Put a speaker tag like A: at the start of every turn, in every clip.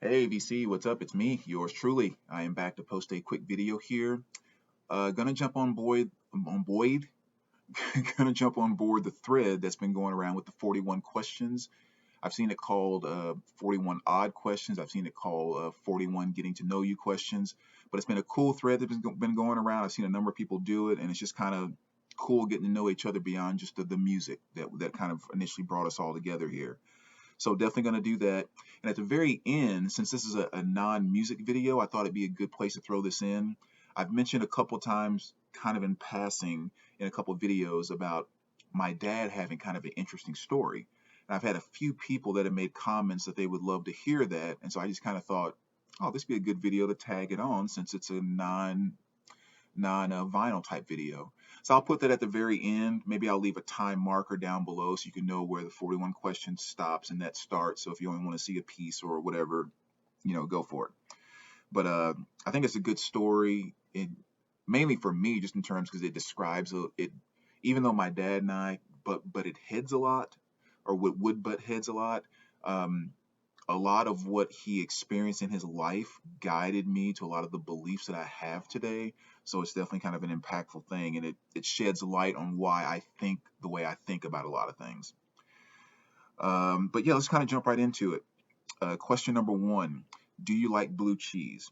A: Hey VC, what's up? It's me, yours truly. I am back to post a quick video here. Gonna jump on Boyd, gonna jump on board the thread that's been going around with the 41 questions. I've seen it called 41 odd questions. I've seen it called 41 getting to know you questions. But it's been a cool thread that's been going around. I've seen a number of people do it, and it's just kind of cool getting to know each other beyond just the music that kind of initially brought us all together here. So definitely going to do that. And at the very end, since this is a non-music video, I thought it'd be a good place to throw this in. I've mentioned a couple times, kind of in passing, in a couple videos about my dad having kind of an interesting story. And I've had a few people that have made comments that they would love to hear that. And so I just kind of thought, oh, this would be a good video to tag it on since it's a non vinyl type video. So I'll put that at the very end. Maybe I'll leave a time marker down below so you can know where the 41 questions stops and that starts. So if you only want to see a piece or whatever, go for it. But I think it's a good story, mainly for me, just in terms because it describes it. Even though my dad and I butted heads a lot, or would butt heads a lot. Um, a lot of what he experienced in his life guided me to a lot of the beliefs that I have today. So it's definitely kind of an impactful thing, and it sheds light on why I think the way I think about a lot of things. But yeah, let's kind of jump right into it. Question number one: do you like blue cheese?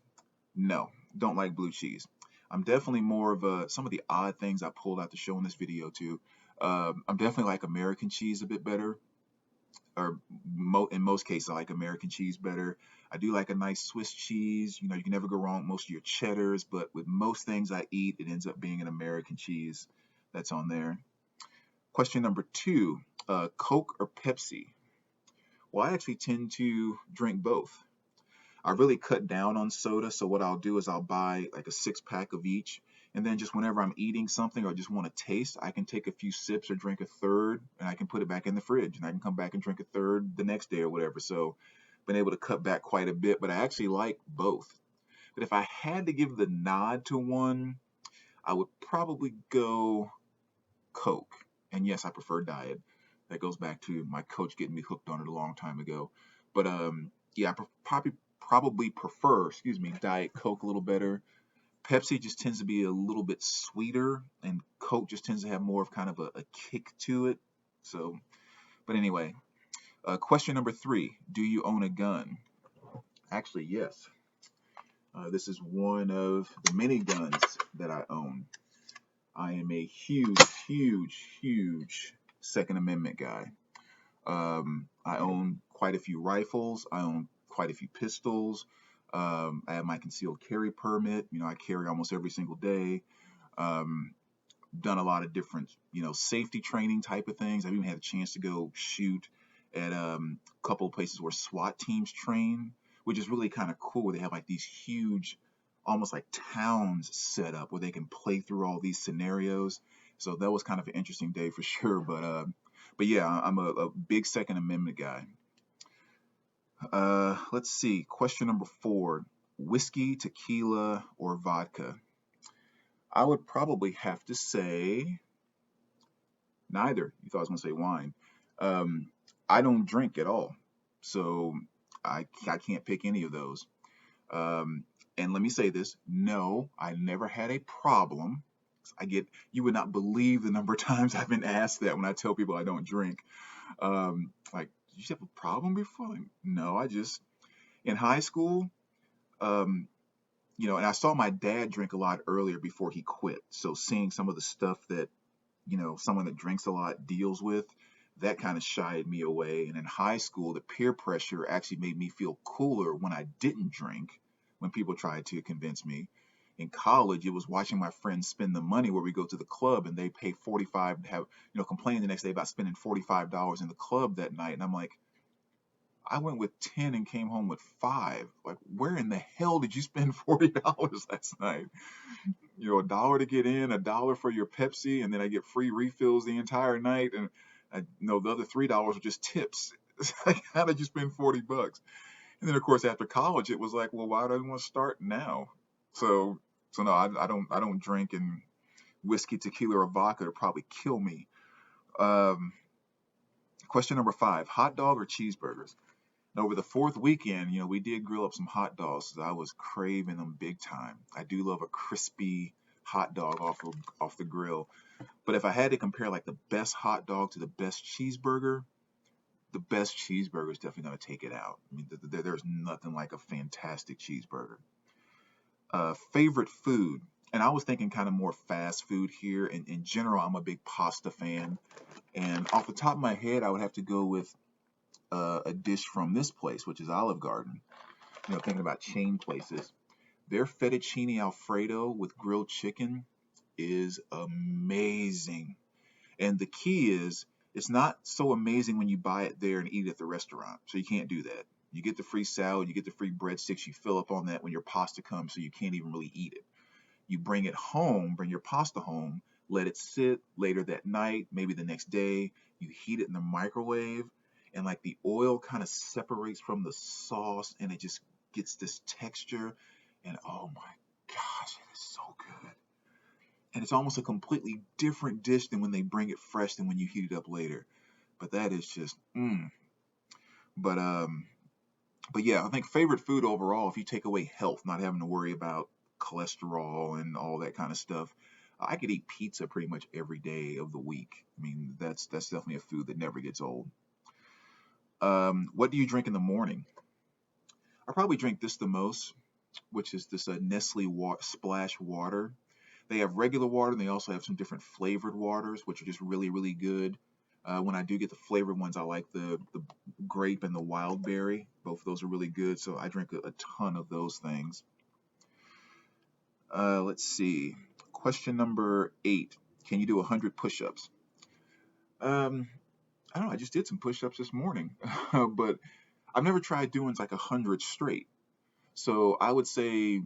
A: No, don't like blue cheese. I'm definitely more of some of the odd things I pulled out to show in this video too. I'm definitely like American cheese a bit better, or in most cases, I like American cheese better. I do like a nice Swiss cheese. You can never go wrong with most of your cheddars, but with most things I eat, it ends up being an American cheese that's on there. Question number two, Coke or Pepsi? Well, I actually tend to drink both. I really cut down on soda, so what I'll do is I'll buy like a 6 pack of each, and then just whenever I'm eating something or just want to taste, I can take a few sips or drink a third, and I can put it back in the fridge, and I can come back and drink a third the next day or whatever. So, been able to cut back quite a bit, but I actually like both. But if I had to give the nod to one, I would probably go Coke. And yes, I prefer diet. That goes back to my coach getting me hooked on it a long time ago. But yeah, probably prefer, excuse me, Diet Coke a little better. Pepsi just tends to be a little bit sweeter, and Coke just tends to have more of kind of a kick to it. So, but anyway, question number three: do you own a gun? Actually, yes. This is one of the many guns that I own. I am a huge Second Amendment guy. I own quite a few rifles. I own quite a few pistols. I have my concealed carry permit. I carry almost every single day. Um, Done a lot of different, safety training type of things. I've even had a chance to go shoot at a couple of places where SWAT teams train, which is really kind of cool. They have like these huge, almost like towns set up where they can play through all these scenarios. So that was kind of an interesting day for sure. But yeah, I'm a big Second Amendment guy. Let's see. Question number four: whiskey, tequila, or vodka? I would probably have to say neither. You thought I was going to say wine. Um, I don't drink at all, so I can't pick any of those. Um, and let me say this: no, I never had a problem. You would not believe the number of times I've been asked that when I tell people I don't drink. Like, did you have a problem before? Like, no, I just in high school. Um, and I saw my dad drink a lot earlier before he quit. So seeing some of the stuff that someone that drinks a lot deals with, that kind of shied me away. And in high school, the peer pressure actually made me feel cooler when I didn't drink, when people tried to convince me. In college, it was watching my friends spend the money where we go to the club and they pay 45 to have, complain the next day about spending $45 in the club that night. And I'm like, I went with 10 and came home with 5. Like, where in the hell did you spend $40 last night? $1 to get in, $1 for your Pepsi, and then I get free refills the entire night. And the other $3 were just tips. It's like, how did you spend $40? And then of course after college, it was like, well, why do I want to start now? So, no, I don't drink, and whiskey, tequila, or vodka would probably kill me. Um, Question number 5: hot dog or cheeseburgers? Over the fourth weekend, we did grill up some hot dogs 'cause I was craving them big time. I do love a crispy hot dog off the grill. But if I had to compare like the best hot dog to the best cheeseburger, the best cheeseburger is definitely going to take it out. I mean, there's nothing like a fantastic cheeseburger. Favorite food, and I was thinking kind of more fast food here. And in general, I'm a big pasta fan. And off the top of my head, I would have to go with a dish from this place, which is Olive Garden. Thinking about chain places, their fettuccine alfredo with grilled chicken is amazing. And the key is, it's not so amazing when you buy it there and eat it at the restaurant. So you can't do that. You get the free salad, you get the free breadsticks, you fill up on that when your pasta comes, so you can't even really eat it. You bring it home, bring your pasta home, let it sit later that night, maybe the next day. You heat it in the microwave, and like the oil kind of separates from the sauce, and it just gets this texture. And oh my gosh, it is so good. And it's almost a completely different dish than when they bring it fresh than when you heat it up later. But that is just But but yeah, I think favorite food overall, if you take away health, not having to worry about cholesterol and all that kind of stuff, I could eat pizza pretty much every day of the week. I mean, that's definitely a food that never gets old. What do you drink in the morning? I probably drink this the most, which is this Nestle Splash Water. They have regular water, and they also have some different flavored waters, which are just really, really good. When I do get the flavored ones, I like the grape and the wild berry. Both of those are really good, so I drink a ton of those things. Let's see. Question number 8. Can you do 100 push-ups? Um, I don't know. I just did some push-ups this morning, but I've never tried doing like 100 straight. So I would say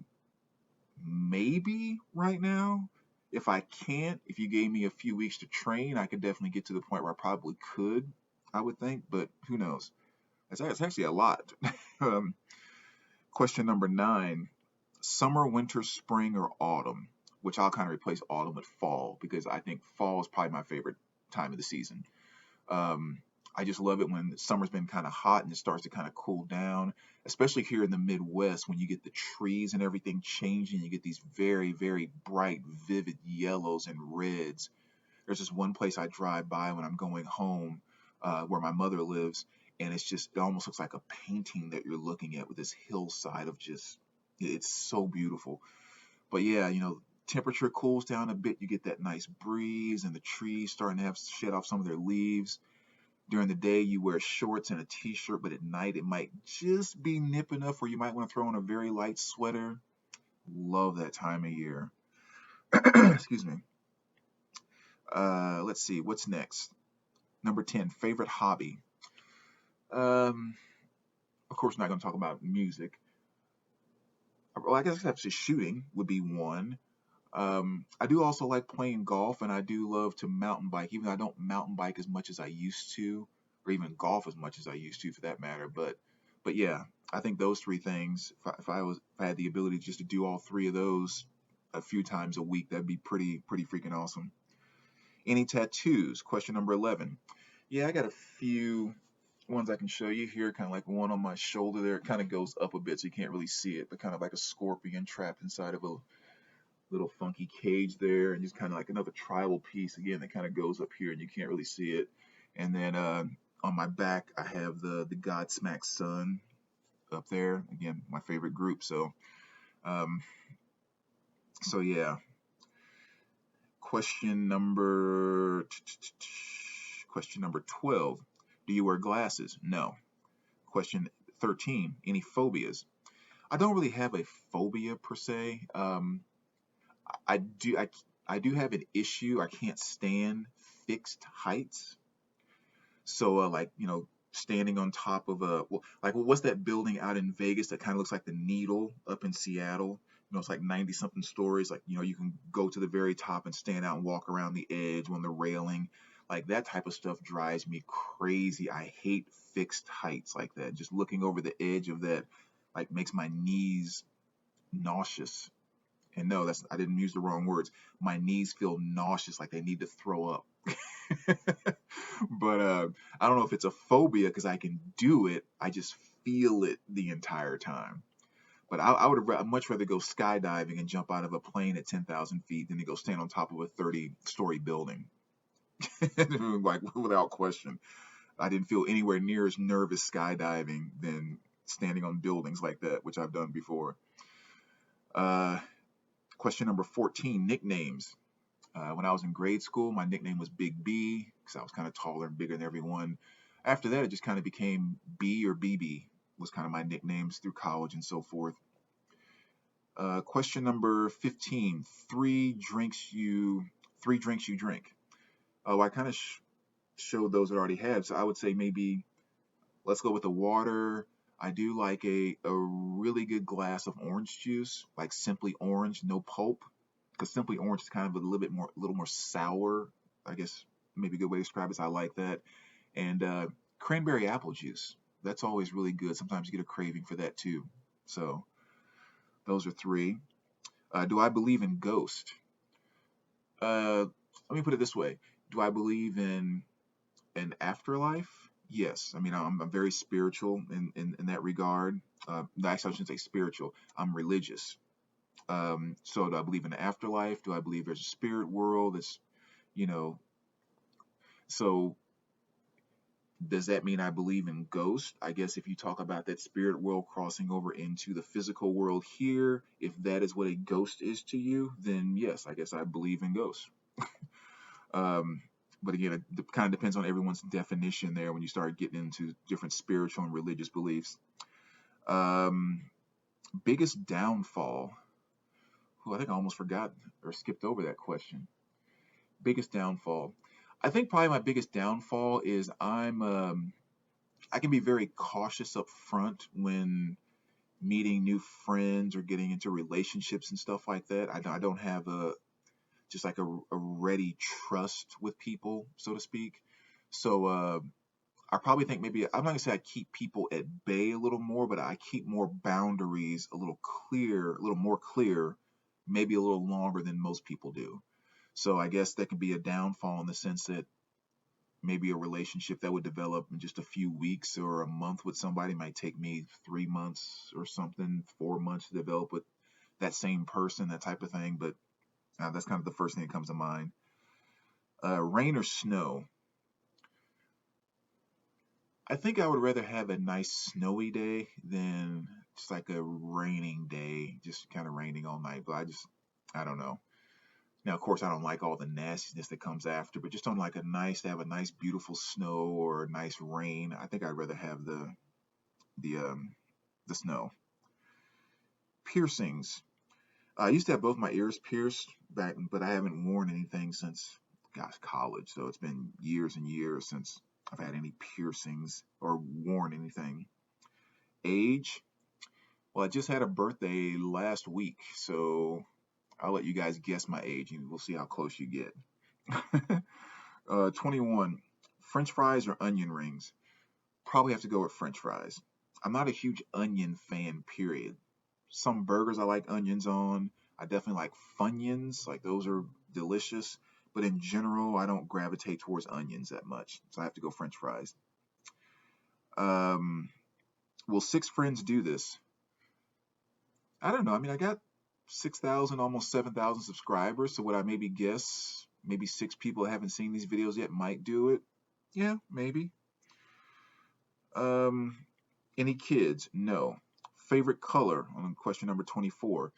A: maybe right now. If I can't, if you gave me a few weeks to train, I could definitely get to the point where I probably could, I would think, but who knows? It's actually a lot. um, Question number 9, summer, winter, spring, or autumn, which I'll kind of replace autumn with fall because I think fall is probably my favorite time of the season. Um, I just love it when summer's been kind of hot and it starts to kind of cool down, especially here in the Midwest when you get the trees and everything changing. You get these very, very bright, vivid yellows and reds. There's this one place I drive by when I'm going home, where my mother lives, and it almost looks like a painting that you're looking at with this hillside of just, it's so beautiful. But yeah, temperature cools down a bit. You get that nice breeze, and the trees starting to have shed off some of their leaves. During the day, you wear shorts and a t-shirt, but at night it might just be nip enough where you might want to throw on a very light sweater. Love that time of year. Excuse me. Let's see, what's next? Number 10, favorite hobby. Um, of course, not going to talk about music. Well, I guess that's just shooting would be one. I do also like playing golf, and I do love to mountain bike, even though I don't mountain bike as much as I used to, or even golf as much as I used to, for that matter. But yeah, I think those three things. If I had the ability just to do all three of those a few times a week, that'd be pretty freaking awesome. Any tattoos? Question number 11. Yeah, I got a few ones I can show you here, kind of like one on my shoulder there. It kind of goes up a bit so you can't really see it, but kind of like a scorpion trapped inside of a little funky cage there, and just kind of like another tribal piece again that kind of goes up here and you can't really see it. And then on my back, I have the Godsmack Sun up there. Again, my favorite group. Um, so yeah. Question number question number 12. Do you wear glasses? No. Question 13. Any phobias? I don't really have a phobia per se. I do I do have an issue. I can't stand fixed heights. So like standing on top of what's that building out in Vegas that kind of looks like the Needle up in Seattle? It's like 90 something stories. Like you can go to the very top and stand out and walk around the edge on the railing. Like that type of stuff drives me crazy. I hate fixed heights like that. Just looking over the edge of that like makes my knees nauseous. And no, I didn't use the wrong words. My knees feel nauseous, like they need to throw up. But I don't know if it's a phobia because I can do it. I just feel it the entire time. But I would much rather go skydiving and jump out of a plane at 10,000 feet than to go stand on top of a 30-story building. Like, without question. I didn't feel anywhere near as nervous skydiving than standing on buildings like that, which I've done before. Question number 14, nicknames. When I was in grade school, my nickname was Big B because I was kind of taller and bigger than everyone. After that, it just kind of became B or BB was kind of my nicknames through college and so forth. Question number 15, three drinks you drink. Oh, I kind of showed those that I already had, so I would say maybe let's go with the water. I do like a really good glass of orange juice, like Simply Orange, no pulp, because Simply Orange is kind of a little more sour. I guess maybe a good way to describe it is I like that. And cranberry apple juice, that's always really good. Sometimes you get a craving for that too. So those are three. Do I believe in ghosts? Let me put it this way: do I believe in an afterlife? Yes. I mean, I'm very spiritual in that regard. Actually, I shouldn't say spiritual. I'm religious. So do I believe in the afterlife? Do I believe there's a spirit world? That's, you know, so does that mean I believe in ghosts? I guess if you talk about that spirit world crossing over into the physical world here, if that is what a ghost is to you, then yes, I guess I believe in ghosts. But again, it kind of depends on everyone's definition there when you start getting into different spiritual and religious beliefs. Biggest downfall. I think I almost forgot or skipped over that question. Biggest downfall. I think probably my biggest downfall is I can be very cautious up front when meeting new friends or getting into relationships and stuff like that. I don't have just like a ready trust with people, so to speak. So I probably think maybe I'm not gonna say I keep people at bay a little more, but I keep more boundaries a little more clear, maybe a little longer than most people do. So I guess that could be a downfall in the sense that maybe a relationship that would develop in just a few weeks or a month with somebody might take me 3 months or something, 4 months to develop with that same person, that type of thing. But that's kind of the first thing that comes to mind. Rain or snow? I think I would rather have a nice snowy day than just like a raining day, just kind of raining all night. But I don't know. Now, of course, I don't like all the nastiness that comes after, but just on like to have a nice, beautiful snow or a nice rain. I think I'd rather have the snow. Piercings. I used to have both my ears pierced back, but I haven't worn anything since, gosh, college. So it's been years and years since I've had any piercings or worn anything. Age. Well, I just had a birthday last week, so I'll let you guys guess my age, and we'll see how close you get. 21. French fries or onion rings? Probably have to go with French fries. I'm not a huge onion fan, period. Some burgers I like onions on. I definitely like Funyuns, like those are delicious. But in general, I don't gravitate towards onions that much, so I have to go French fries. Will 6 friends do this? I don't know. I mean, I got 6,000, almost 7,000 subscribers. So would I maybe guess maybe 6 people that haven't seen these videos yet might do it? Yeah, maybe. Any kids? No. Favorite color on question number 24.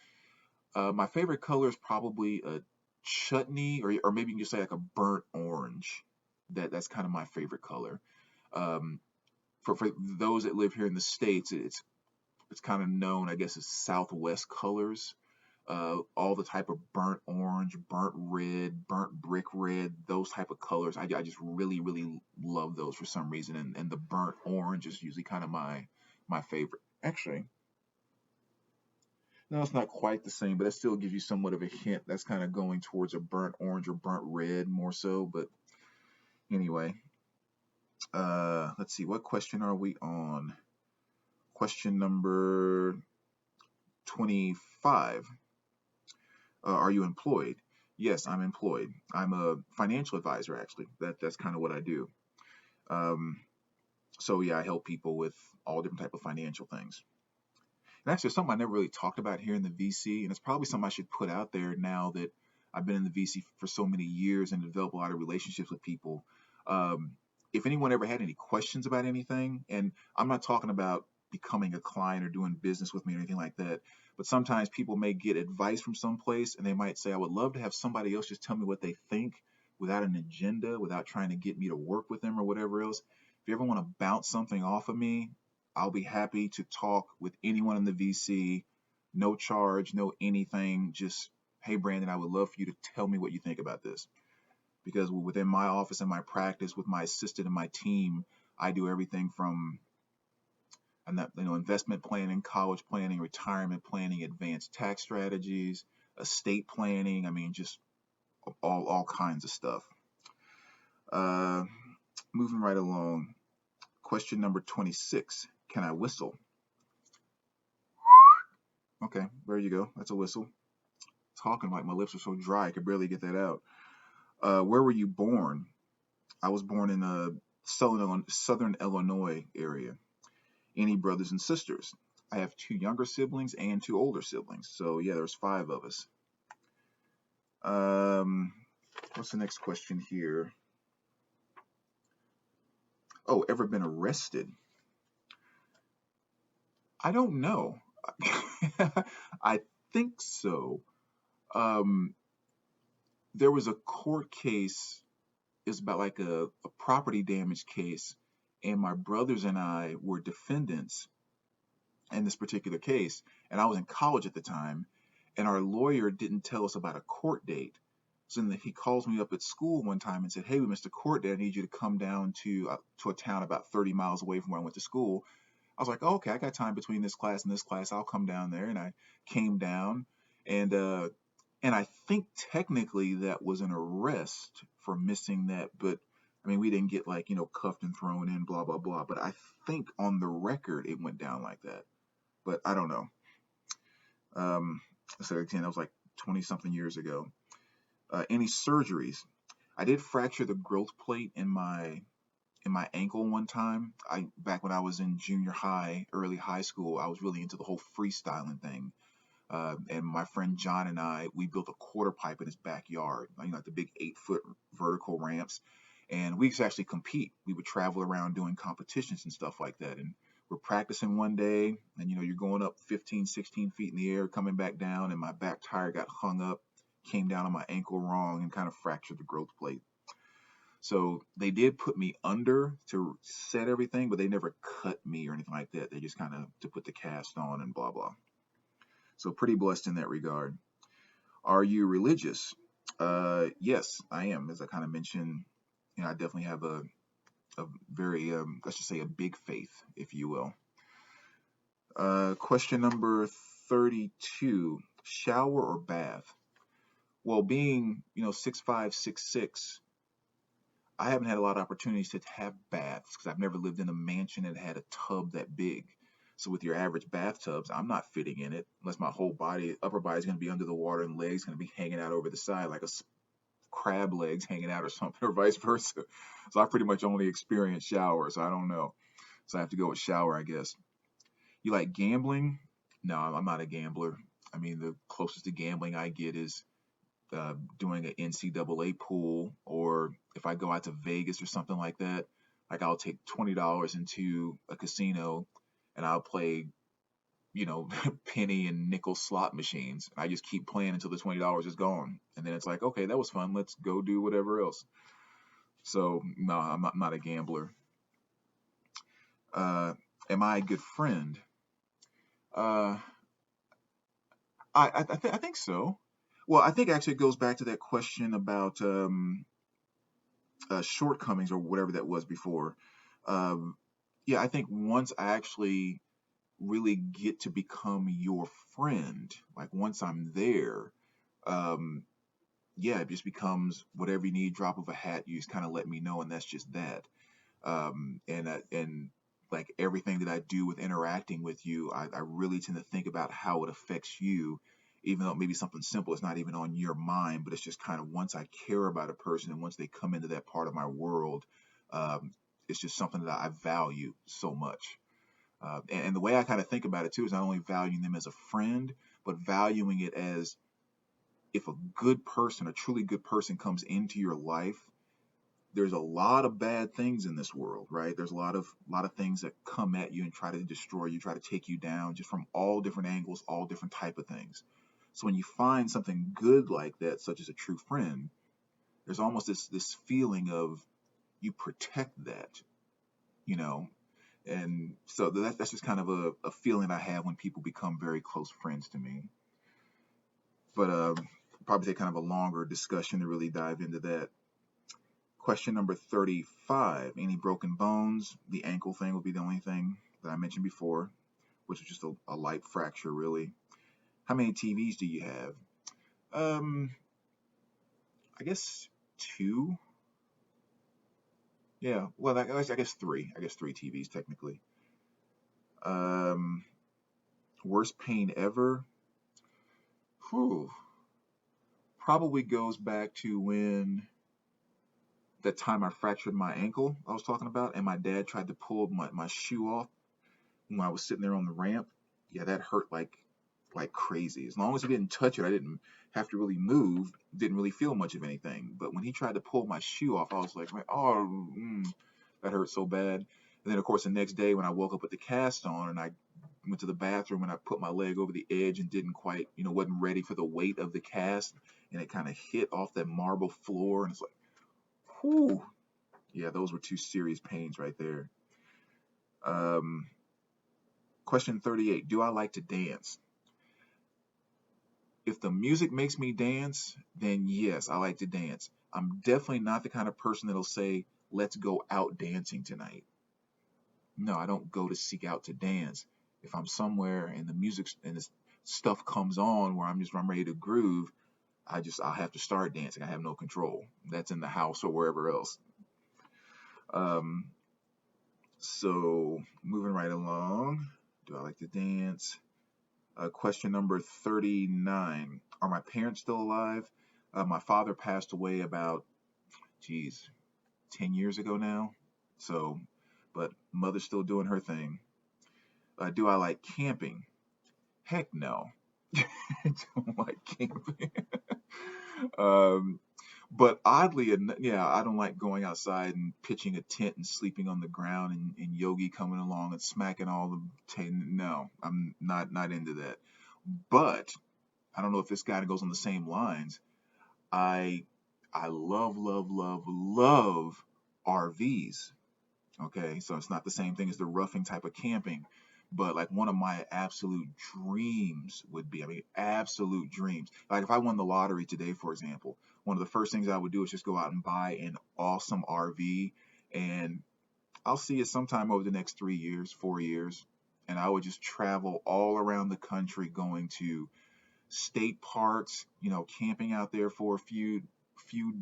A: My favorite color is probably a chutney, or maybe you can just say like a burnt orange. That's kind of my favorite color. Um, for those that live here in the States, it's kind of known, I guess, as Southwest colors. All the type of burnt orange, burnt red, burnt brick red, those type of colors. I just really, really love those for some reason. And the burnt orange is usually kind of my favorite. Actually, no, it's not quite the same, but that still gives you somewhat of a hint. That's kind of going towards a burnt orange or burnt red more so. But anyway, let's see. What question are we on? Question number 25. Are you employed? Yes, I'm employed. I'm a financial advisor, actually. That's kind of what I do. Um, So yeah, I help people with all different type of financial things. And actually, something I never really talked about here in the VC, and it's probably something I should put out there now that I've been in the VC for so many years and developed a lot of relationships with people. Um, if anyone ever had any questions about anything, and I'm not talking about becoming a client or doing business with me or anything like that, but sometimes people may get advice from someplace and they might say, I would love to have somebody else just tell me what they think without an agenda, without trying to get me to work with them or whatever else. If you ever want to bounce something off of me, I'll be happy to talk with anyone in the VC, no charge, no anything. Just, hey, Brandon, I would love for you to tell me what you think about this. Because within my office and my practice, with my assistant and my team, I do everything from investment planning, college planning, retirement planning, advanced tax strategies, estate planning. I mean, just all kinds of stuff. Uh, moving right along. Question number 26. Can I whistle? Okay, there you go. That's a whistle. Talking like my lips are so dry, I could barely get that out. Where were you born? I was born in southern Illinois area. Any brothers and sisters? I have two younger siblings and two older siblings. So yeah, there's five of us. Um, what's the next question here? Oh, ever been arrested? I don't know. I think so. Um, there was a court case. It's about like a property damage case, and my brothers and I were defendants in this particular case, and I was in college at the time, and our lawyer didn't tell us about a court date. So then he calls me up at school one time and said, "Hey, Mr. Court Date, I need you to come down to a town about 30 miles away from where I went to school." I was like, oh, "Okay, I got time between this class and this class. I'll come down there." And I came down, and I think technically that was an arrest for missing that, but I mean, we didn't get like, cuffed and thrown in, blah, blah, blah. But I think on the record it went down like that. But I don't know. Um, so again, that was like 20 something years ago. Any surgeries? I did fracture the growth plate in my ankle one time. I back when I was in junior high, early high school, I was really into the whole freestyling thing. And my friend John and we built a quarter pipe in his backyard, like the big 8 foot vertical ramps. And we used to actually compete. We would travel around doing competitions and stuff like that. And we're practicing one day, and you're going up 15, 16 feet in the air, coming back down, and my back tire got hung up, came down on my ankle wrong, and kind of fractured the growth plate. So they did put me under to set everything, but they never cut me or anything like that. They just kind of to put the cast on and blah blah. So pretty blessed in that regard. Are you religious? Yes, I am. As I kind of mentioned, I definitely have a very, let's just say, a big faith, if you will. Question number 32: shower or bath? Well, being 6'5", 6'6", I haven't had a lot of opportunities to have baths because I've never lived in a mansion that had a tub that big. So with your average bathtubs, I'm not fitting in it unless my whole upper body is going to be under the water and legs going to be hanging out over the side like crab legs hanging out or something, or vice versa. So I pretty much only experience showers. So I don't know. So I have to go with shower, I guess. You like gambling? No, I'm not a gambler. I mean, the closest to gambling I get is doing an NCAA pool, or if I go out to Vegas or something like that, like I'll take $20 into a casino and I'll play, penny and nickel slot machines. I just keep playing until the $20 is gone, and then it's like, okay, that was fun. Let's go do whatever else. So no, I'm not a gambler. Uh, am I a good friend? Uh, I think so. Well, I think actually it goes back to that question about shortcomings or whatever that was before. Um, yeah, I think once I actually really get to become your friend, like once I'm there, um, yeah, it just becomes whatever you need, drop of a hat. You just kind of let me know, and that's just that. And like everything that I do with interacting with you, I really tend to think about how it affects you, even though it may be something simple. It's not even on your mind, but it's just kind of once I care about a person and once they come into that part of my world, um, it's just something that I value so much. And the way I kind of think about it too is not only valuing them as a friend, but valuing it as if a good person, a truly good person comes into your life, there's a lot of bad things in this world, right? There's a lot of things that come at you and try to destroy you, try to take you down, just from all different angles, all different type of things. So when you find something good like that, such as a true friend, there's almost this feeling of you protect that, you know. And so that's just kind of a feeling I have when people become very close friends to me. But probably take kind of a longer discussion to really dive into that. Question number 35. Any broken bones? The ankle thing would be the only thing that I mentioned before, which is just a light fracture, really. How many TVs do you have? Um, I guess two. Yeah. Well, I guess three. I guess three TVs technically. Um, worst pain ever. Whew. Probably goes back to when that time I fractured my ankle I was talking about, and my dad tried to pull my shoe off when I was sitting there on the ramp. Yeah, that hurt like crazy. As long as he didn't touch it, I didn't have to really move. Didn't really feel much of anything. But when he tried to pull my shoe off, I was like, oh, that hurt so bad. And then of course the next day when I woke up with the cast on and I went to the bathroom and I put my leg over the edge and didn't quite, wasn't ready for the weight of the cast, and it kind of hit off that marble floor, and it's like, whew. Yeah, those were two serious pains right there. Um, question 38. Do I like to dance? If the music makes me dance, then yes, I like to dance. I'm definitely not the kind of person that'll say, let's go out dancing tonight. No, I don't go to seek out to dance. If I'm somewhere and the music and this stuff comes on where I'm ready to groove, I'll have to start dancing. I have no control. That's in the house or wherever else. Um, so moving right along. Do I like to dance? Question number 39. Are my parents still alive? My father passed away about, geez, 10 years ago now. So, but mother's still doing her thing. Do I like camping? Heck no. I don't like camping. um, but oddly, yeah, I don't like going outside and pitching a tent and sleeping on the ground and Yogi coming along and smacking all the. No, I'm not into that. But I don't know if this guy goes on the same lines. I I love RVs. Okay, so it's not the same thing as the roughing type of camping, but like one of my absolute dreams would be, I mean, absolute dreams. Like if I won the lottery today, for example, one of the first things I would do is just go out and buy an awesome RV, and I'll see it sometime over the next 3 years, 4 years, and I would just travel all around the country going to state parks, camping out there for a few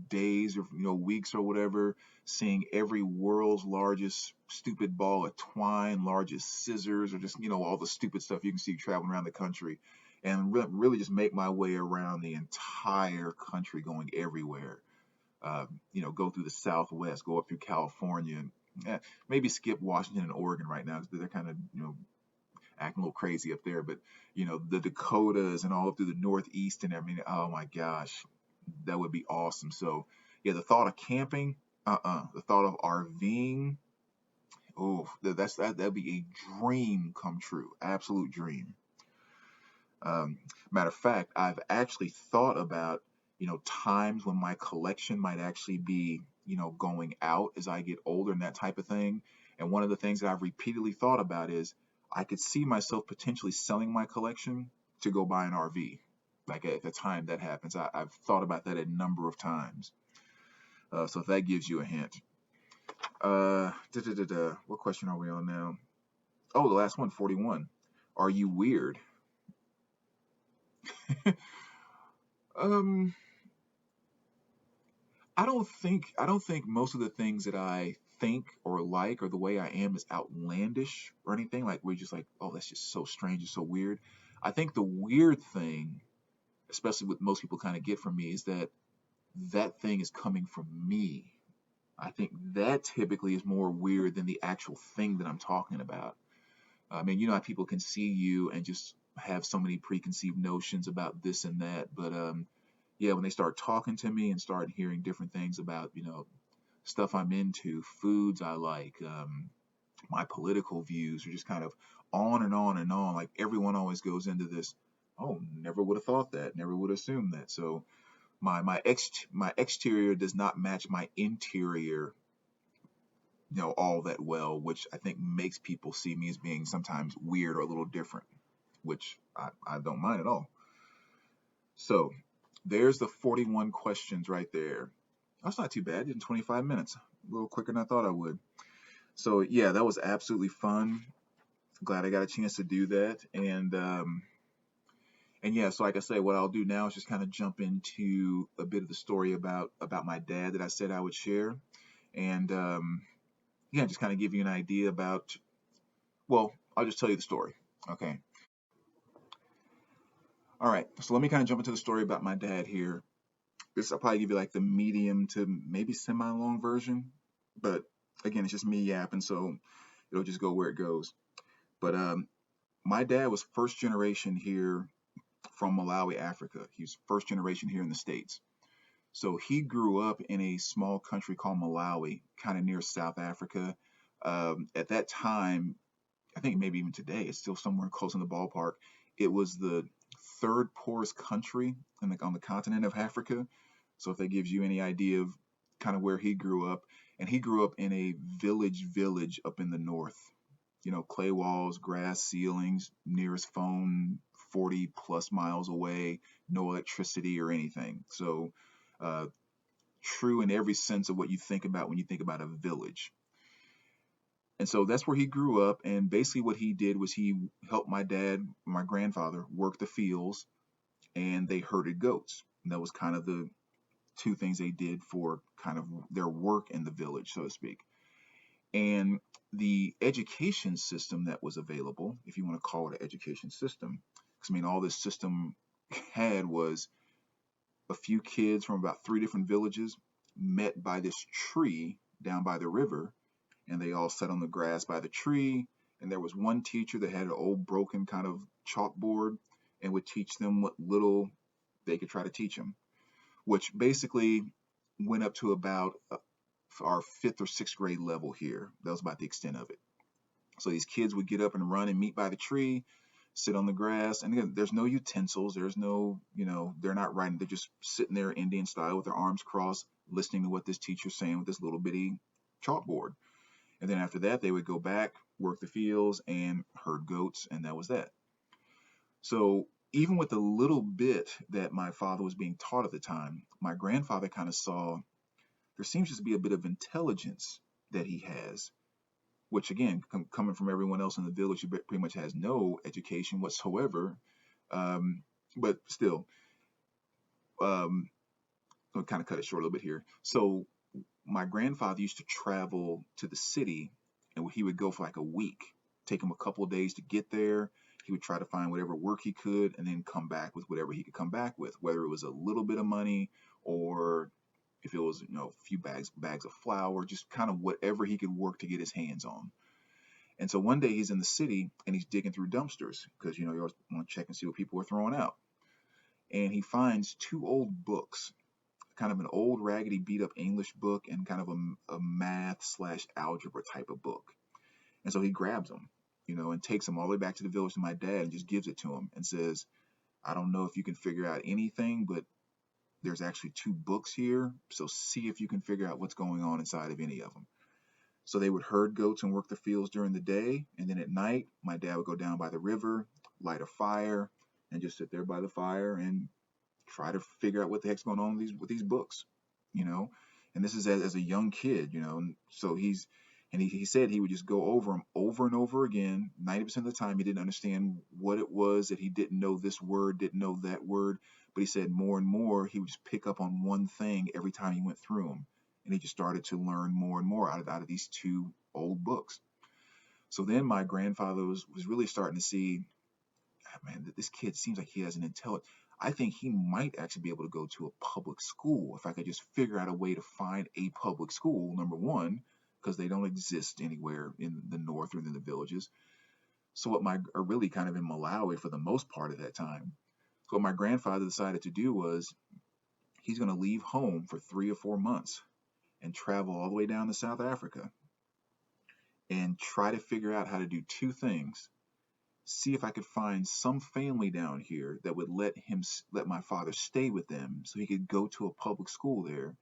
A: days or weeks or whatever, seeing every world's largest stupid ball of twine, largest scissors, or just all the stupid stuff you can see traveling around the country, and really just make my way around the entire country, going everywhere. Go through the Southwest, go up through California, and maybe skip Washington and Oregon right now because they're kind of acting a little crazy up there, but the Dakotas and all up through the Northeast and everything. Oh my gosh, that would be awesome. So yeah, the thought of camping, the thought of RVing, oh, that'd be a dream come true, absolute dream. Matter of fact, I've actually thought about times when my collection might actually be going out as I get older and that type of thing. And one of the things that I've repeatedly thought about is I could see myself potentially selling my collection to go buy an RV. Like at the time that happens, I've thought about that a number of times. So if that gives you a hint. What question are we on now? Oh, the last one, 41. Are you weird? um, I don't think most of the things that I think or like or the way I am is outlandish or anything. Like we're just like, oh, that's just so strange and so weird. I think the weird thing, especially what most people kind of get from me, is that thing is coming from me. I think that typically is more weird than the actual thing that I'm talking about. I mean, you know how people can see you and just have so many preconceived notions about this and that, but yeah, when they start talking to me and start hearing different things about, stuff I'm into, foods I like, my political views, or just kind of on and on and on. Like everyone always goes into this, oh, never would have thought that, never would have assumed that. So my exterior does not match my interior, all that well, which I think makes people see me as being sometimes weird or a little different, which I don't mind at all. So there's the 41 questions right there. That's not too bad in 25 minutes. A little quicker than I thought I would. So yeah, that was absolutely fun. Glad I got a chance to do that. And yeah, so like I say, what I'll do now is just kind of jump into a bit of the story about my dad that I said I would share. And yeah, just kind of give you an idea about, well, I'll just tell you the story. Okay. All right. So let me kind of jump into the story about my dad here. This I'll probably give you like the medium to maybe semi-long version, but again, it's just me yapping, so it'll just go where it goes. But my dad was first generation here from Malawi, Africa. He was first generation here in the States. So he grew up in a small country called Malawi, kind of near South Africa. At that time, I think maybe even today, it's still somewhere close in the ballpark. It was the third poorest country on the continent of Africa. So if that gives you any idea of kind of where he grew up, and he grew up in a village up in the north. Clay walls, grass ceilings, nearest phone 40 plus miles away, no electricity or anything. So uh, true in every sense of what you think about when you think about a village. And so that's where he grew up. And basically, what he did was he helped my dad, my grandfather, work the fields, and they herded goats. And that was kind of the two things they did for kind of their work in the village, so to speak. And the education system that was available, if you want to call it an education system, because I mean, all this system had was a few kids from about three different villages met by this tree down by the river, and they all sat on the grass by the tree. And there was one teacher that had an old broken kind of chalkboard and would teach them what little they could try to teach them, which basically went up to about our fifth or sixth grade level here. That was about the extent of it. So these kids would get up and run and meet by the tree, sit on the grass, and again, there's no utensils, there's no, they're not writing, they're just sitting there Indian style with their arms crossed, listening to what this teacher's saying with this little bitty chalkboard. And then after that, they would go back, work the fields, and herd goats, and that was that. So even with the little bit that my father was being taught at the time, my grandfather kind of saw there seems to be a bit of intelligence that he has, which again, coming from everyone else in the village who pretty much has no education whatsoever. Um, but still, um, I'll kind of cut it short a little bit here. So my grandfather used to travel to the city, and he would go for like a week, take him a couple of days to get there. He would try to find whatever work he could and then come back with whatever he could come back with, whether it was a little bit of money or if it was, a few bags of flour, just kind of whatever he could work to get his hands on. And so one day he's in the city and he's digging through dumpsters because, you always want to check and see what people are throwing out. And he finds two old books, kind of an old raggedy beat up English book and kind of a math slash algebra type of book. And so he grabs them, and takes them all the way back to the village to my dad and just gives it to him and says, I don't know if you can figure out anything, but there's actually two books here. So see if you can figure out what's going on inside of any of them. So they would herd goats and work the fields during the day. And then at night, my dad would go down by the river, light a fire, and just sit there by the fire and try to figure out what the heck's going on with these books, you know. And this is as a young kid, And so he said he would just go over them over and over again. 90% of the time, he didn't understand what it was that he didn't know this word, didn't know that word. But he said more and more, he would just pick up on one thing every time he went through them. And he just started to learn more and more out of these two old books. So then my grandfather was really starting to see, "Ah, man, this kid seems like he has an intelligence. I think he might actually be able to go to a public school if I could just figure out a way to find a public school, number one, because they don't exist anywhere in the north or in the villages. So what my are really kind of in Malawi for the most part of that time. So what my grandfather decided to do was he's going to leave home for 3 or 4 months and travel all the way down to South Africa and try to figure out how to do two things. See if I could find some family down here that would let my father stay with them so he could go to a public school there,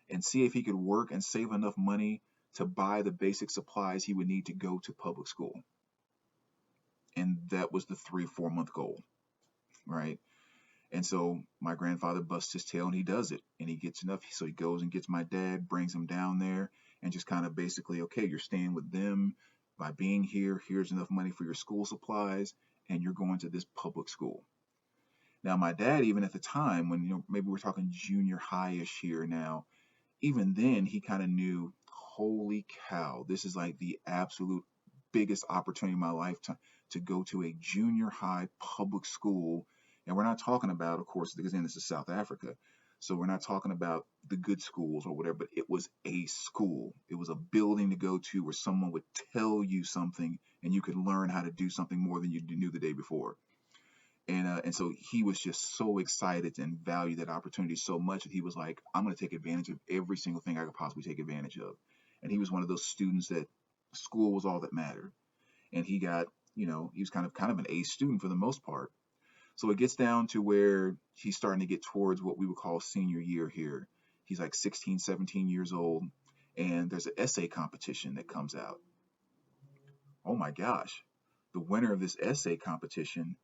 A: and see if he could work and save enough money to buy the basic supplies he would need to go to public school. And that was the 3 or 4 month goal, right? And so my grandfather busts his tail and he does it, and he gets enough. So he goes and gets my dad, brings him down there, and just kind of basically, okay, you're staying with them by being here. Here's enough money for your school supplies, and you're going to this public school. Now, my dad, even at the time, when maybe we're talking junior high-ish here now, even then he kind of knew, holy cow, this is like the absolute biggest opportunity in my lifetime to go to a junior high public school. And we're not talking about, of course, because then this is South Africa. So we're not talking about the good schools or whatever, but it was a school. It was a building to go to where someone would tell you something and you could learn how to do something more than you knew the day before. And so he was just so excited and valued that opportunity so much that he was like, I'm going to take advantage of every single thing I could possibly take advantage of. And he was one of those students that school was all that mattered. And he got, he was kind of an A student for the most part. So it gets down to where he's starting to get towards what we would call senior year here. He's like 16, 17 years old, and there's an essay competition that comes out. Oh my gosh. The winner of this essay competition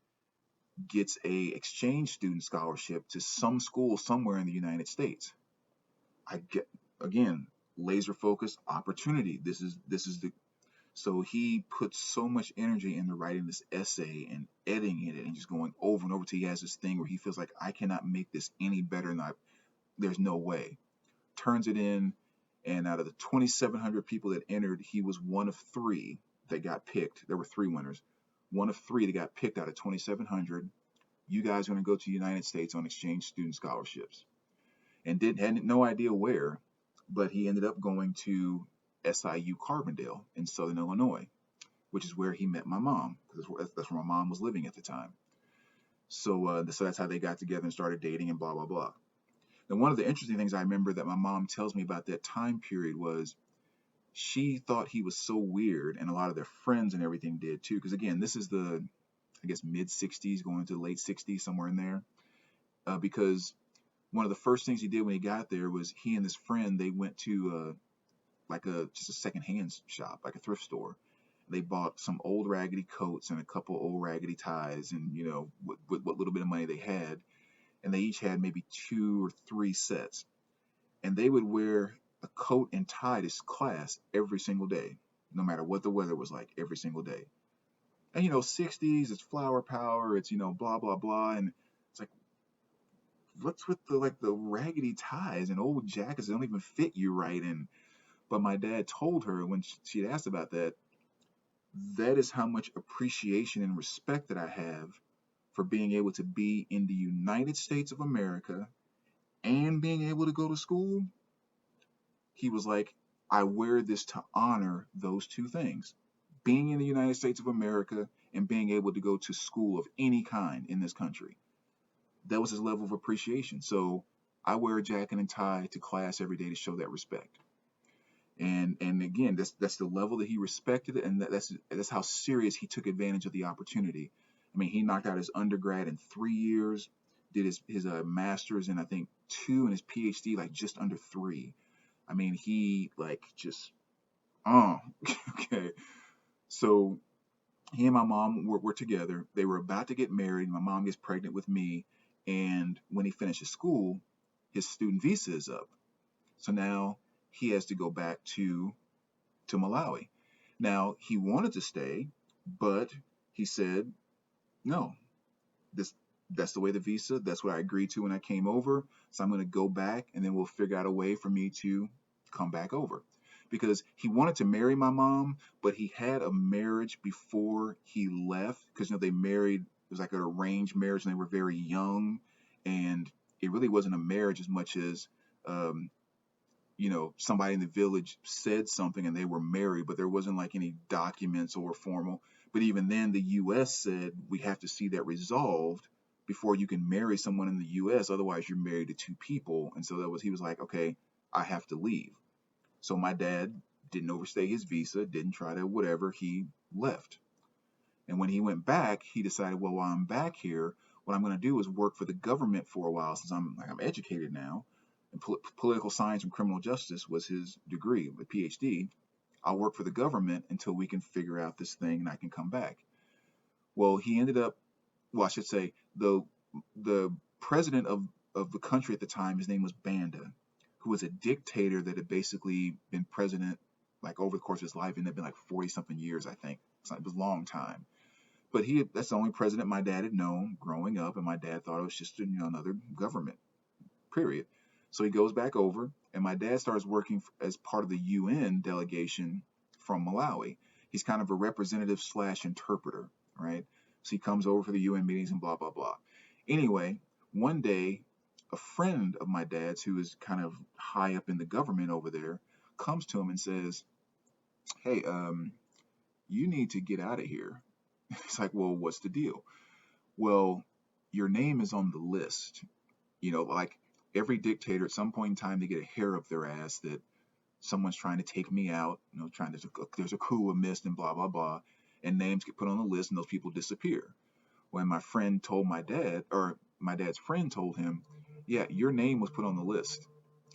A: gets a exchange student scholarship to some school somewhere in the United States. I get, again, laser focus opportunity. This is the So he puts so much energy into writing this essay and editing it and just going over and over till he has this thing where he feels like, I cannot make this any better than there's no way. Turns it in, and out of the 2,700 people that entered, he was one of three that got picked. There were three winners. One of three that got picked out of 2,700. You guys are going to go to the United States on exchange student scholarships. And had no idea where, but he ended up going to SIU Carbondale in Southern Illinois, which is where he met my mom. That's where my mom was living at the time. So that's how they got together and started dating and blah, blah, blah. Now, one of the interesting things I remember that my mom tells me about that time period was she thought he was so weird, and a lot of their friends and everything did too. Because again, this is the, I guess, mid 60s going to the late 60s, somewhere in there. Because one of the first things he did when he got there was he and his friend, they went to just a secondhand shop, like a thrift store. They bought some old raggedy coats and a couple old raggedy ties, and what little bit of money they had, and they each had maybe 2 or 3 sets, and they would wear a coat and tie to class every single day, no matter what the weather was like, every single day. And 60s, it's flower power, it's blah blah blah, and it's like, what's with the raggedy ties and old jackets that don't even fit you right? And but my dad told her when she'd asked about that, that is how much appreciation and respect that I have for being able to be in the United States of America and being able to go to school. He was like, I wear this to honor those two things: being in the United States of America and being able to go to school of any kind in this country. That was his level of appreciation. So I wear a jacket and tie to class every day to show that respect. And again, that's the level that he respected it, and that's how serious he took advantage of the opportunity. I mean, he knocked out his undergrad in 3 years, did his master's in I think 2, and his PhD like just under 3. I mean, he like just okay. So he and my mom were together. They were about to get married. My mom gets pregnant with me, and when he finishes school, his student visa is up. So now he has to go back to Malawi. Now he wanted to stay, but he said, no, this that's the way the visa, that's what I agreed to when I came over. So I'm going to go back, and then we'll figure out a way for me to come back over. Because he wanted to marry my mom, but he had a marriage before he left, because they married was like an arranged marriage, and they were very young, and it really wasn't a marriage as much as um, somebody in the village said something and they were married, but there wasn't like any documents or formal. But even then, the U.S. said we have to see that resolved before you can marry someone in the U.S. Otherwise, you're married to two people. And so he was like, okay, I have to leave. So my dad didn't overstay his visa, didn't try to whatever. He left. And when he went back, he decided, well, while I'm back here, what I'm going to do is work for the government for a while, since I'm educated now. And political science and criminal justice was his degree, a PhD. I'll work for the government until we can figure out this thing and I can come back. Well, he ended up, well, I should say, the president of the country at the time, his name was Banda, who was a dictator that had basically been president like over the course of his life, and it had been like 40 something years, I think. So it was a long time. But that's the only president my dad had known growing up, and my dad thought it was just another government, period. So he goes back over, and my dad starts working as part of the UN delegation from Malawi. He's kind of a representative slash interpreter, right? So he comes over for the UN meetings and blah, blah, blah. Anyway, one day, a friend of my dad's who is kind of high up in the government over there comes to him and says, hey, you need to get out of here. It's like, well, what's the deal? Well, your name is on the list. Like every dictator at some point in time, they get a hair up their ass that someone's trying to take me out, there's a coup amidst and blah, blah, blah. And names get put on the list and those people disappear. When my friend told my dad, or my dad's friend told him, yeah, your name was put on the list.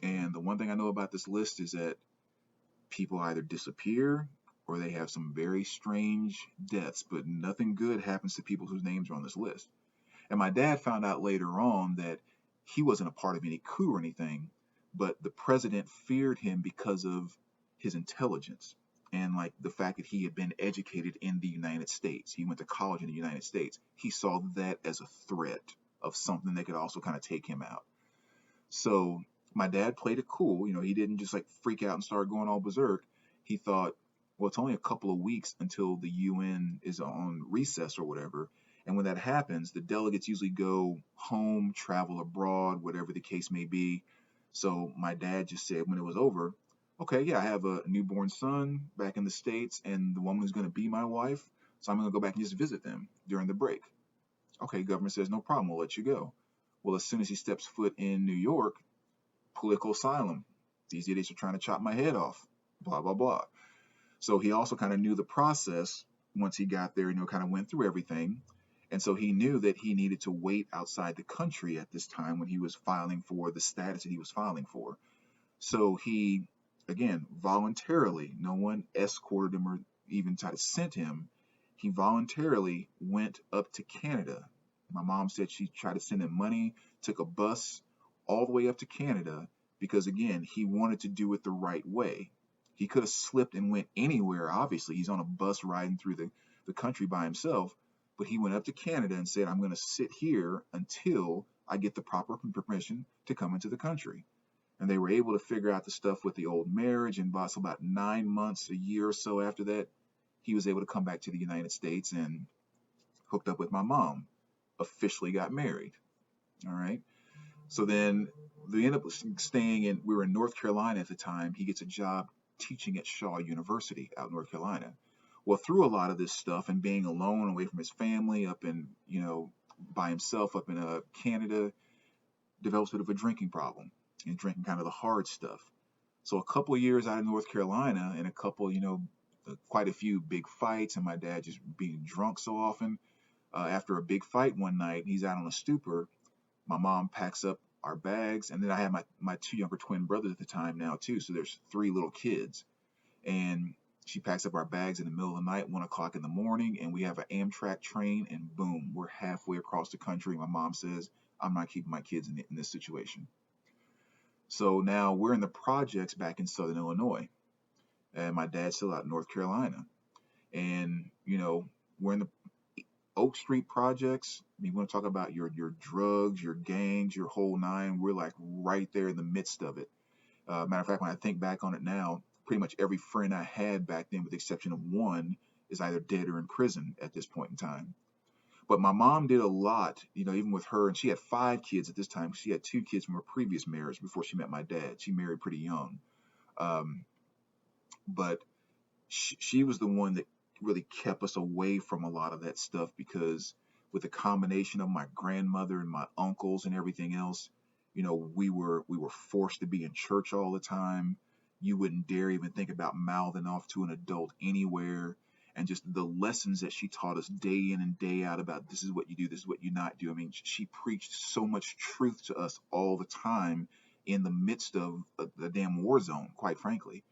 A: And the one thing I know about this list is that people either disappear or they have some very strange deaths, but nothing good happens to people whose names are on this list. And my dad found out later on that he wasn't a part of any coup or anything, but the president feared him because of his intelligence and like the fact that he had been educated in the United States. He went to college in the United States. He saw that as a threat of something that could also kind of take him out. So my dad played it cool. He didn't just like freak out and start going all berserk. He thought, well, it's only a couple of weeks until the UN is on recess or whatever. And when that happens, the delegates usually go home, travel abroad, whatever the case may be. So my dad just said when it was over, okay, yeah, I have a newborn son back in the States and the woman who's going to be my wife. So I'm going to go back and just visit them during the break. Okay, government says, no problem, we'll let you go. Well, as soon as he steps foot in New York, political asylum. These idiots are trying to chop my head off, blah, blah, blah. So he also kind of knew the process once he got there, kind of went through everything. And so he knew that he needed to wait outside the country at this time when he was filing for the status that he was filing for. So he, again, voluntarily, no one escorted him or even tried to send him. He voluntarily went up to Canada. My mom said she tried to send him money, took a bus all the way up to Canada because, again, he wanted to do it the right way. He could have slipped and went anywhere, obviously. He's on a bus riding through the country by himself, but he went up to Canada and said, I'm going to sit here until I get the proper permission to come into the country. And they were able to figure out the stuff with the old marriage, and so about 9 months, a year or so after that, he was able to come back to the United States and hooked up with my mom, officially got married. All right. So then they end up staying in, we were in North Carolina at the time. He gets a job teaching at Shaw University out in North Carolina. Well, through a lot of this stuff and being alone, away from his family, up in, by himself up in Canada, develops a bit of a drinking problem and drinking kind of the hard stuff. So a couple of years out of North Carolina and a couple, quite a few big fights and my dad just being drunk so often. After a big fight one night, he's out on a stupor. My mom packs up our bags, and then I had my two younger twin brothers at the time now too. So there's 3 little kids, and she packs up our bags in the middle of the night, 1 o'clock in the morning, and we have an Amtrak train, and boom, we're halfway across the country. My mom says, I'm not keeping my kids in this situation. So now we're in the projects back in Southern Illinois, and my dad's still out in North Carolina, and we're in the Oak Street projects. You want to talk about your drugs, your gangs, your whole nine. We're like right there in the midst of it. Matter of fact, when I think back on it now, pretty much every friend I had back then, with the exception of one, is either dead or in prison at this point in time. But my mom did a lot, even with her, and she had 5 kids at this time. She had 2 kids from her previous marriage before she met my dad. She married pretty young. Um, but she was the one that really kept us away from a lot of that stuff because with the combination of my grandmother and my uncles and everything else, we were forced to be in church all the time. You wouldn't dare even think about mouthing off to an adult anywhere. And just the lessons that she taught us day in and day out about this is what you do, this is what you not do. I mean, she preached so much truth to us all the time in the midst of the damn war zone, quite frankly.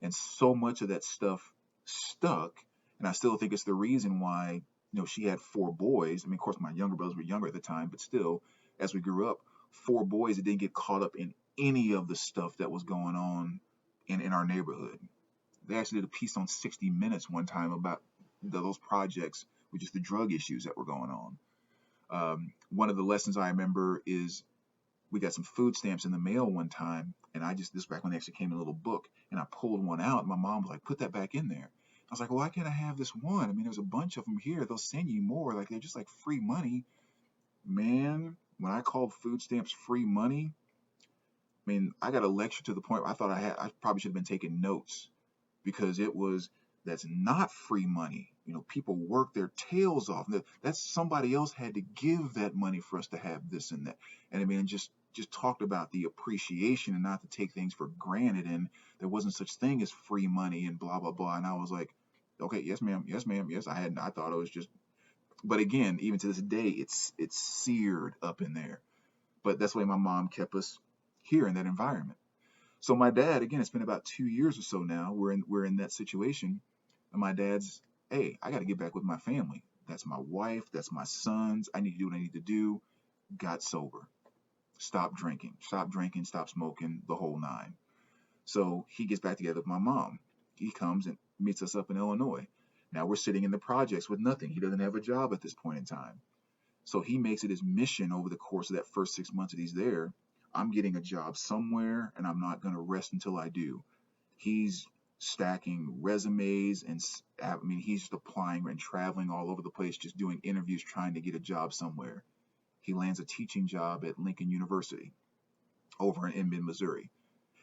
A: And so much of that stuff stuck. And I still think it's the reason why, she had 4 boys. I mean, of course, my younger brothers were younger at the time, but still, as we grew up, 4 boys that didn't get caught up in any of the stuff that was going on in our neighborhood. They actually did a piece on 60 Minutes one time about those projects with just the drug issues that were going on. One of the lessons I remember is we got some food stamps in the mail one time, and this back when they actually came in a little book, and I pulled one out, and my mom was like, "Put that back in there." I was like, "Well, why can't I have this one? I mean, there's a bunch of them here. They'll send you more. Like they're just like free money." Man, when I called food stamps free money, I mean, I got a lecture to the point where I probably should have been taking notes because that's not free money. People work their tails off. That's somebody else had to give that money for us to have this and that. And I mean, just talked about the appreciation and not to take things for granted. And there wasn't such thing as free money and blah blah blah. And I was like, okay, yes ma'am, yes ma'am, yes. I thought it was just. But again, even to this day, it's seared up in there. But that's why my mom kept us here in that environment. So my dad, again, it's been about 2 years or so now. We're in that situation, and my dad's, hey, I got to get back with my family. That's my wife. That's my sons. I need to do what I need to do. Got sober. Stop drinking. Stop smoking. The whole nine. So he gets back together with my mom. He comes and meets us up in Illinois. Now we're sitting in the projects with nothing. He doesn't have a job at this point in time. So he makes it his mission over the course of that first 6 months that he's there. I'm getting a job somewhere, and I'm not going to rest until I do. He's stacking resumes, and I mean, he's just applying and traveling all over the place, just doing interviews, trying to get a job somewhere. He lands a teaching job at Lincoln University over in mid Missouri.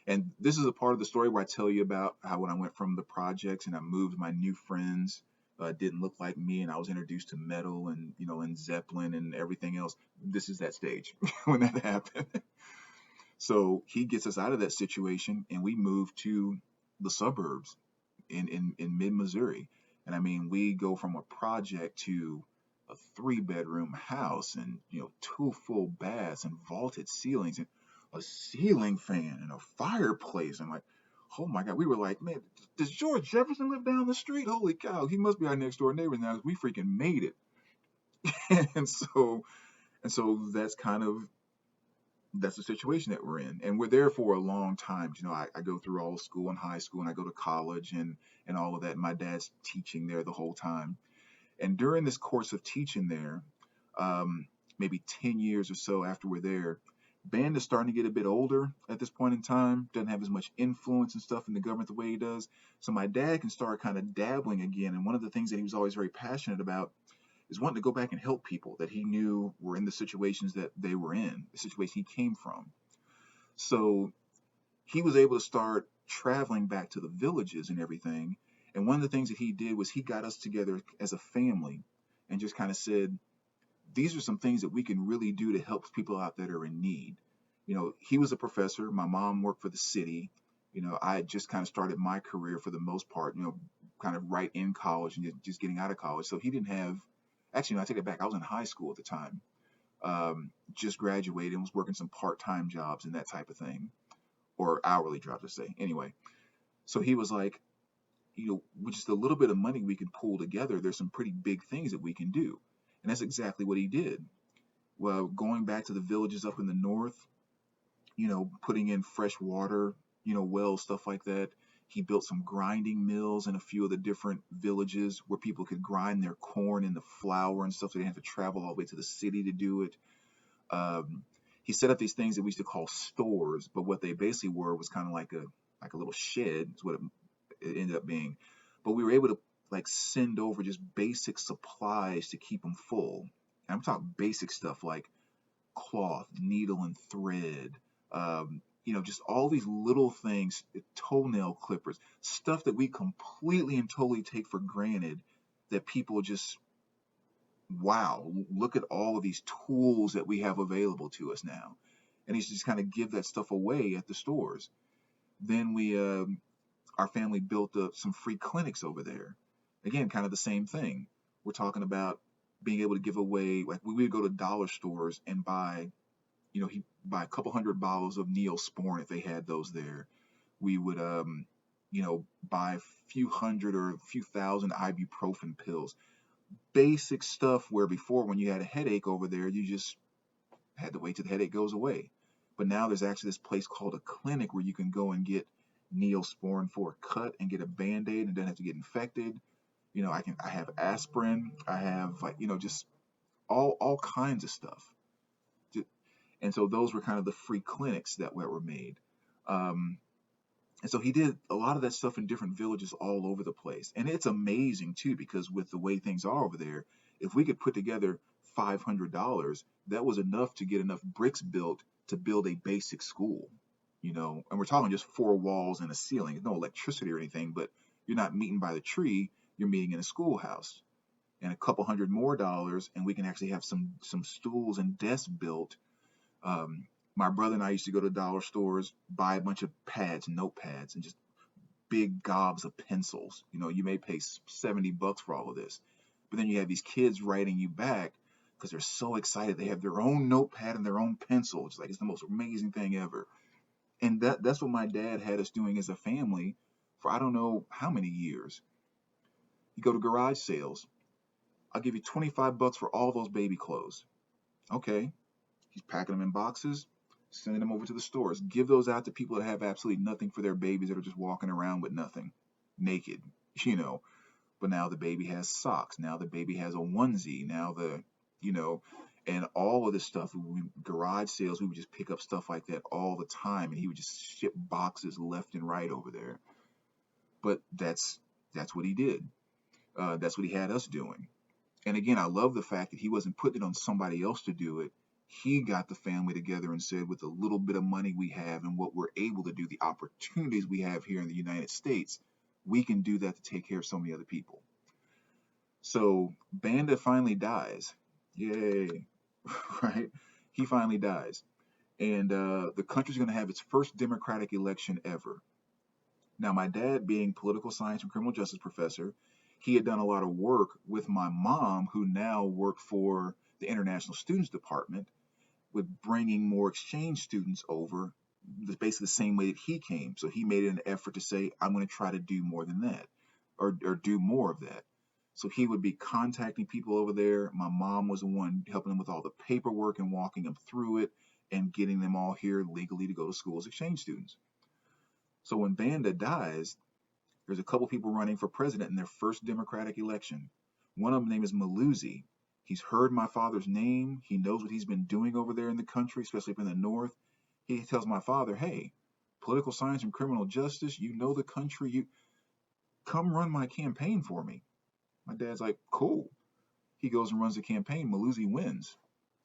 A: And this is a part of the story where I tell you about how when I went from the projects and I moved, my new friends didn't look like me, and I was introduced to metal and and Zeppelin and everything else. This is that stage when that happened. So he gets us out of that situation, and we move to the suburbs in mid Missouri. And I mean, we go from a project to a 3-bedroom house and, 2 full baths and vaulted ceilings and a ceiling fan and a fireplace. And like, oh my God, we were like, man, does George Jefferson live down the street? Holy cow, he must be our next door neighbor now. We freaking made it. and so that's the situation that we're in, and we're there for a long time. I go through all of school and high school, and I go to college and all of that. My dad's teaching there the whole time, and during this course of teaching there, um, maybe 10 years or so after we're there, band is starting to get a bit older at this point in time, doesn't have as much influence and stuff in the government the way he does. So my dad can start kind of dabbling again, and one of the things that he was always very passionate about is wanting to go back and help people that he knew were in the situations that they were in, the situation he came from. So he was able to start traveling back to the villages and everything. And one of the things that he did was he got us together as a family and just kind of said, these are some things that we can really do to help people out that are in need. He was a professor. My mom worked for the city. I had just kind of started my career for the most part, kind of right in college and just getting out of college. So he didn't have, actually, no, I take it back. I was in high school at the time, just graduated and was working some part-time jobs and that type of thing, or hourly jobs, I say. Anyway, so he was like, with just a little bit of money we can pull together, there's some pretty big things that we can do. And that's exactly what he did. Well, going back to the villages up in the north, putting in fresh water, wells, stuff like that. He built some grinding mills in a few of the different villages where people could grind their corn and the flour and stuff. So they didn't have to travel all the way to the city to do it. Um, he set up these things that we used to call stores, but what they basically were was kind of like a little shed, is what it ended up being. But we were able to like send over just basic supplies to keep them full. And I'm talking basic stuff like cloth, needle and thread, just all these little things, toenail clippers, stuff that we completely and totally take for granted, that people just, wow, look at all of these tools that we have available to us now. And he's just kind of give that stuff away at the stores. Then our family built some free clinics over there. Again, kind of the same thing. We're talking about being able to give away, like we would go to dollar stores and buy, he buy a couple hundred bottles of Neosporin if they had those there. We would, buy a few hundred or a few thousand ibuprofen pills. Basic stuff where before, when you had a headache over there, you just had to wait till the headache goes away. But now there's actually this place called a clinic where you can go and get Neosporin for a cut and get a Band-Aid and don't have to get infected. I have aspirin. I have, like, just all kinds of stuff. And so those were kind of the free clinics that were made. Um, and so he did a lot of that stuff in different villages all over the place. And it's amazing too, because with the way things are over there, if we could put together $500, that was enough to get enough bricks built to build a basic school, and we're talking just four walls and a ceiling, no electricity or anything, but you're not meeting by the tree, you're meeting in a schoolhouse. And a couple hundred more dollars, and we can actually have some stools and desks built. My brother and I used to go to dollar stores, buy a bunch of pads, notepads, and just big gobs of pencils. You may pay $70 for all of this, but then you have these kids writing you back because they're so excited. They have their own notepad and their own pencil. It's like it's the most amazing thing ever. And that's what my dad had us doing as a family for I don't know how many years. You go to garage sales. I'll give you $25 for all those baby clothes. Okay. He's packing them in boxes, sending them over to the stores. Give those out to people that have absolutely nothing for their babies, that are just walking around with nothing, naked, But now the baby has socks. Now the baby has a onesie. Now and all of this stuff. Garage sales, we would just pick up stuff like that all the time, and he would just ship boxes left and right over there. But that's what he did. That's what he had us doing. And again, I love the fact that he wasn't putting it on somebody else to do it. He got the family together and said, with the little bit of money we have and what we're able to do, the opportunities we have here in the United States, we can do that to take care of so many other people. So Banda finally dies. Yay. Right? He finally dies. And the country's going to have its first democratic election ever. Now, my dad, being political science and criminal justice professor, he had done a lot of work with my mom, who now worked for the International Students Department, with bringing more exchange students over, basically the same way that he came. So he made an effort to say, I'm going to try to do more than that, or do more of that. So he would be contacting people over there. My mom was the one helping them with all the paperwork and walking them through it and getting them all here legally to go to school as exchange students. So when Banda dies, there's a couple people running for president in their first Democratic election. One of them name is Maloozy. He's heard my father's name. He knows what he's been doing over there in the country, especially up in the north. He tells my father, hey, political science and criminal justice, you know the country, you come run my campaign for me. My dad's like, cool. He goes and runs the campaign. Maloozy wins.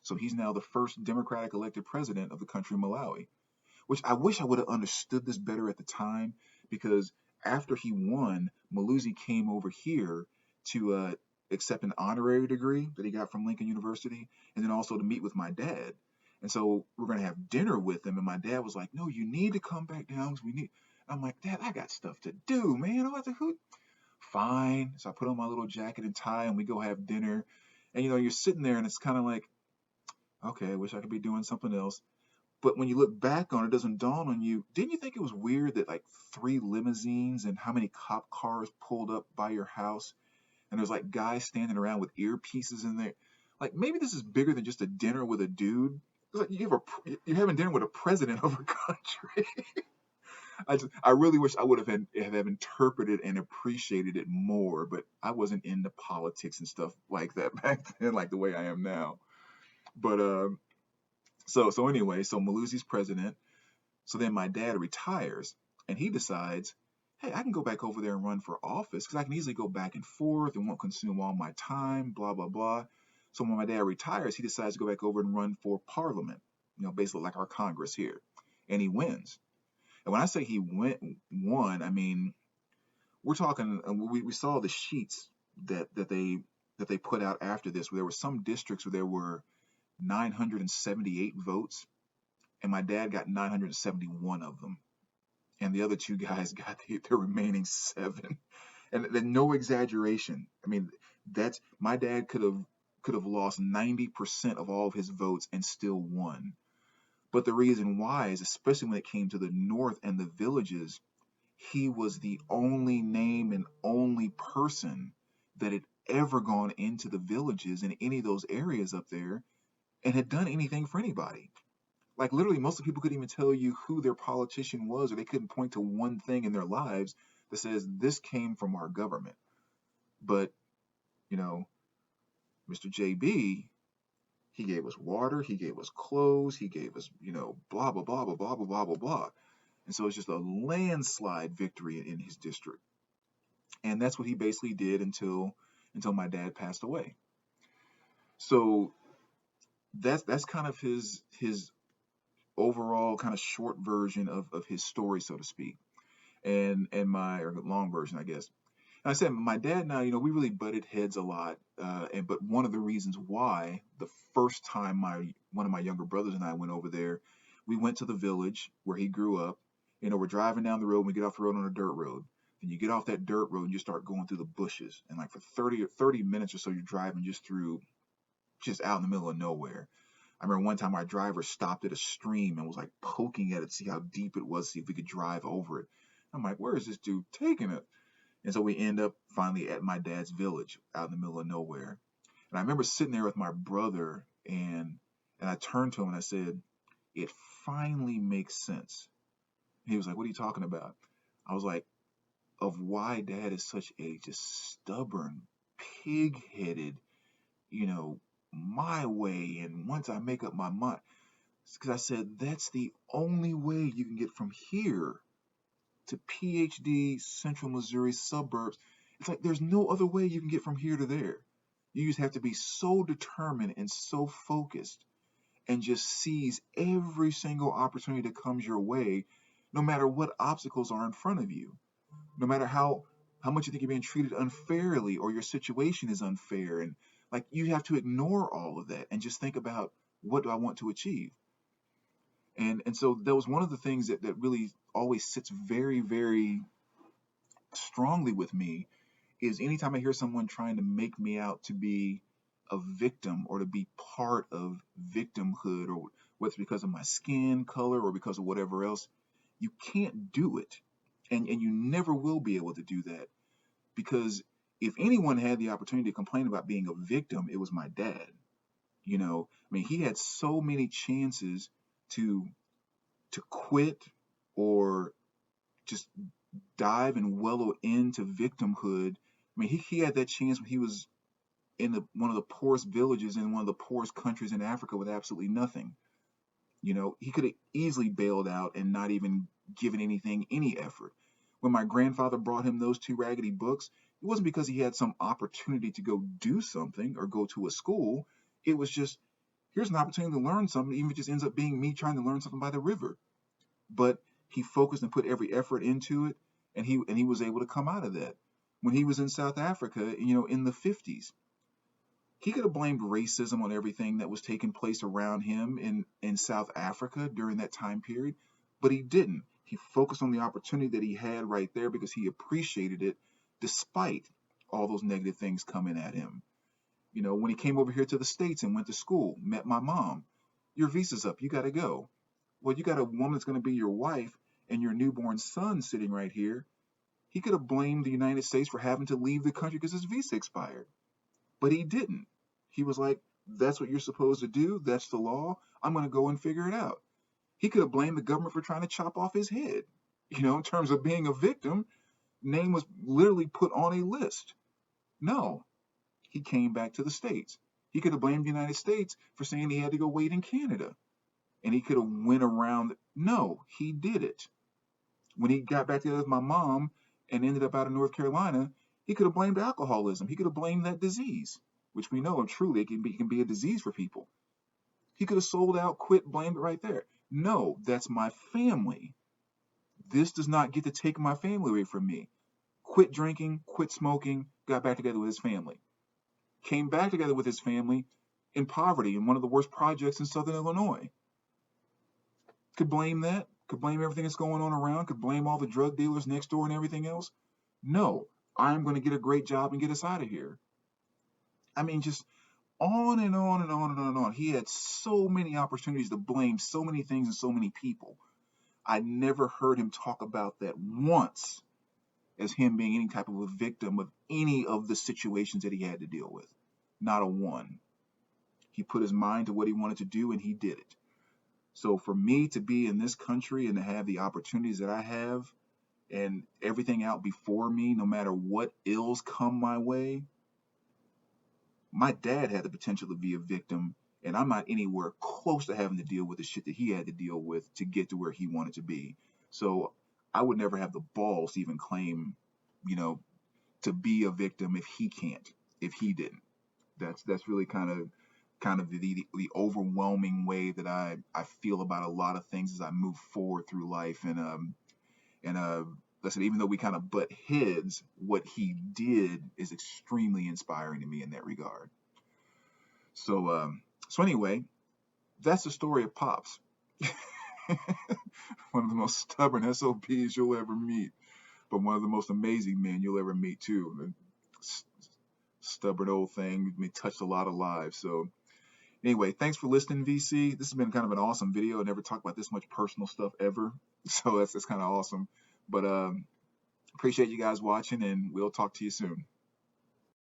A: So he's now the first Democratic elected president of the country of Malawi, which I wish I would have understood this better at the time, because after he won, Maloozy came over here to accept an honorary degree that he got from Lincoln University, and then also to meet with my dad. And so we're going to have dinner with him, and my dad was like, no, you need to come back down because we need. I'm like, Dad, I got stuff to do, man. I was like, who? Fine. So I put on my little jacket and tie, and we go have dinner. And you're sitting there, and it's kind of like, okay, I wish I could be doing something else. But when you look back on it, it doesn't dawn on you. Didn't you think it was weird that like 3 limousines and how many cop cars pulled up by your house, and there's like guys standing around with earpieces in there? Like, maybe this is bigger than just a dinner with a dude. It's like you're having dinner with a president of a country. I really wish I would have interpreted and appreciated it more, but I wasn't into politics and stuff like that back then, like the way I am now. But so anyway, so Maloozy's president. So then my dad retires, and he decides, hey, I can go back over there and run for office because I can easily go back and forth and won't consume all my time, blah, blah, blah. So when my dad retires, he decides to go back over and run for parliament, basically like our Congress here, and he wins. And when I say won, I mean we're talking. We saw the sheets that they put out after this, where there were some districts where there were 978 votes, and my dad got 971 of them, and the other two guys got the remaining seven. And then no exaggeration. I mean, that's my dad could have lost 90% of all of his votes and still won. But the reason why is, especially when it came to the north and the villages, he was the only name and only person that had ever gone into the villages in any of those areas up there and had done anything for anybody. Like literally, most of the people couldn't even tell you who their politician was, or they couldn't point to one thing in their lives that says this came from our government. But, you know, Mr. JB, he gave us water, he gave us clothes, he gave us, blah, blah, blah, blah, blah, blah, blah, blah, blah. And so it's just a landslide victory in his district. And that's what he basically did until my dad passed away. So that's kind of his overall kind of short version of his story, so to speak. And my or long version, I guess. And I said my dad and I, we really butted heads a lot. But one of the reasons why, the first time one of my younger brothers and I went over there, we went to the village where he grew up. We're driving down the road, and we get off the road on a dirt road. And you get off that dirt road and you start going through the bushes. And like for 30 minutes or so, you're driving just out in the middle of nowhere. I remember one time our driver stopped at a stream and was like poking at it to see how deep it was, see if we could drive over it. I'm like, where is this dude taking it? And so we end up finally at my dad's village out in the middle of nowhere. And I remember sitting there with my brother, and I turned to him and I said, it finally makes sense. He was like, what are you talking about? I was like, of why dad is such a just stubborn, pig-headed, my way, and once I make up my mind. Because I said, that's the only way you can get from here to PhD Central Missouri suburbs. It's like there's no other way you can get from here to there. You just have to be so determined and so focused and just seize every single opportunity that comes your way, no matter what obstacles are in front of you, no matter how much you think you're being treated unfairly or your situation is unfair. And like you have to ignore all of that and just think about, what do I want to achieve? And so that was one of the things that really always sits very, very strongly with me, is anytime I hear someone trying to make me out to be a victim or to be part of victimhood, or whether it's because of my skin color or because of whatever else, you can't do it. And you never will be able to do that, because if anyone had the opportunity to complain about being a victim, it was my dad. I mean, he had so many chances to quit or just dive and wallow into victimhood. I mean, he had that chance when he was in one of the poorest villages in one of the poorest countries in Africa with absolutely nothing. He could have easily bailed out and not even given anything any effort. When my grandfather brought him those two raggedy books, it wasn't because he had some opportunity to go do something or go to a school. It was just, here's an opportunity to learn something, even if it just ends up being me trying to learn something by the river. But he focused and put every effort into it, and he was able to come out of that. When he was in South Africa, in the 50s, he could have blamed racism on everything that was taking place around him in South Africa during that time period, but he didn't. He focused on the opportunity that he had right there because he appreciated it despite all those negative things coming at him. When he came over here to the States and went to school, met my mom, your visa's up, you got to go. Well, you got a woman that's going to be your wife and your newborn son sitting right here. He could have blamed the United States for having to leave the country because his visa expired, but he didn't. He was like, that's what you're supposed to do. That's the law. I'm going to go and figure it out. He could have blamed the government for trying to chop off his head. In terms of being a victim, name was literally put on a list. No, he came back to the States. He could have blamed the United States for saying he had to go wait in Canada. And he could have went around. No, he did it. When he got back together with my mom and ended up out of North Carolina, he could have blamed alcoholism. He could have blamed that disease. which we know truly it can be a disease for people. He could have sold out, quit, blamed it right there. No, that's my family. This does not get to take my family away from me. Quit drinking, quit smoking, got back together with his family. Came back together with his family in poverty in one of the worst projects in Southern Illinois. Could blame that, could blame everything that's going on around, could blame all the drug dealers next door and everything else. No, I'm going to get a great job and get us out of here. I mean, just on and on and on and on and on. He had so many opportunities to blame so many things and so many people. I never heard him talk about that once as him being any type of a victim of any of the situations that he had to deal with. Not a one. He put his mind to what he wanted to do and he did it. So for me to be in this country and to have the opportunities that I have and everything out before me, no matter what ills come my way, my dad had the potential to be a victim, and I'm not anywhere close to having to deal with the shit that he had to deal with to get to where he wanted to be. So I would never have the balls to even claim, you know, to be a victim if he can't, if he didn't. That's really kind of the overwhelming way that I feel about a lot of things as I move forward through life. And listen, even though we kind of butt heads, what he did is extremely inspiring to me in that regard. So anyway, that's the story of Pops. One of the most stubborn SOBs you'll ever meet, but one of the most amazing men you'll ever meet too. Stubborn old thing. We touched a lot of lives. So anyway, thanks for listening, VC. This has been kind of an awesome video. I never talked about this much personal stuff ever, so that's kind of awesome. But appreciate you guys watching, and we'll talk to you soon.